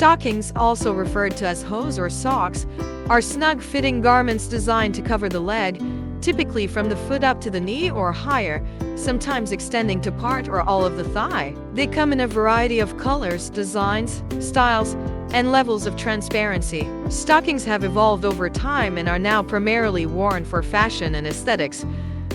Stockings, also referred to as hose or socks, are snug-fitting garments designed to cover the leg, typically from the foot up to the knee or higher, sometimes extending to part or all of the thigh. They come in a variety of colors, designs, styles, and levels of transparency. Stockings have evolved over time and are now primarily worn for fashion and aesthetics,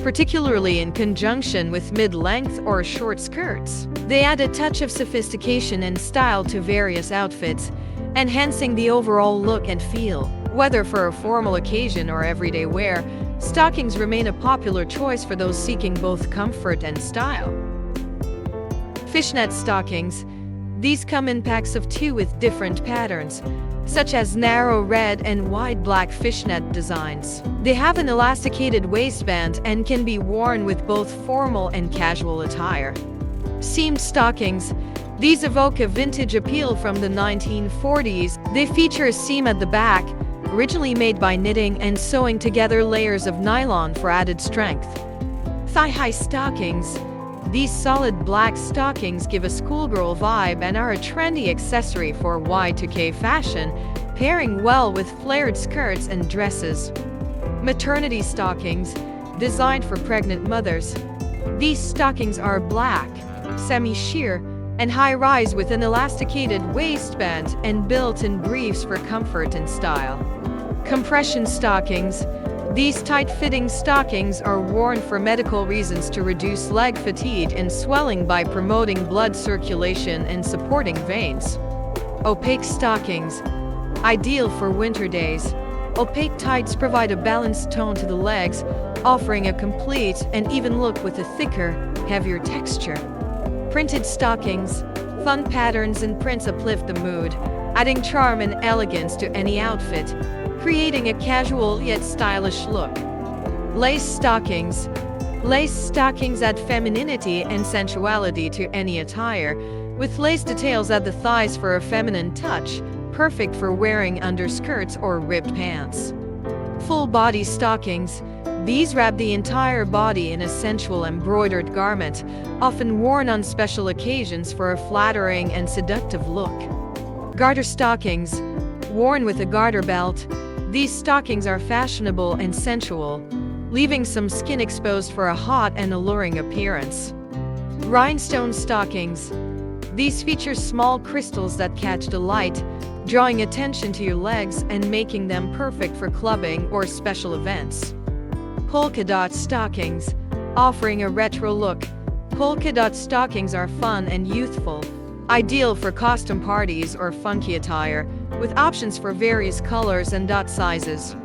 particularly in conjunction with mid-length or short skirts. They add a touch of sophistication and style to various outfits, enhancing the overall look and feel. Whether for a formal occasion or everyday wear, stockings remain a popular choice for those seeking both comfort and style. Fishnet stockings. These come in packs of 2 with different patterns, such as narrow red and wide black fishnet designs. They have an elasticated waistband and can be worn with both formal and casual attire. Seamed stockings. These evoke a vintage appeal from the 1940s. They feature a seam at the back, originally made by knitting and sewing together layers of nylon for added strength. Thigh-high stockings. These solid black stockings give a schoolgirl vibe and are a trendy accessory for Y2K fashion, pairing well with flared skirts and dresses. Maternity stockings, designed for pregnant mothers. These stockings are black, semi-sheer, and high-rise with an elasticated waistband and built-in briefs for comfort and style. Compression stockings. These tight-fitting stockings are worn for medical reasons to reduce leg fatigue and swelling by promoting blood circulation and supporting veins. Opaque stockings. Ideal for winter days. Opaque tights provide a balanced tone to the legs, offering a complete and even look with a thicker, heavier texture. Printed stockings. Fun patterns and prints uplift the mood, adding charm and elegance to any outfit, creating a casual yet stylish look. Lace stockings. Lace stockings add femininity and sensuality to any attire, with lace details at the thighs for a feminine touch, perfect for wearing under skirts or ripped pants. Full-body stockings. These wrap the entire body in a sensual embroidered garment, often worn on special occasions for a flattering and seductive look. Garter stockings. Worn with a garter belt, these stockings are fashionable and sensual, leaving some skin exposed for a hot and alluring appearance. Rhinestone stockings. These feature small crystals that catch the light, drawing attention to your legs and making them perfect for clubbing or special events. Polka dot stockings. Offering a retro look, polka dot stockings are fun and youthful, ideal for costume parties or funky attire, with options for various colors and dot sizes.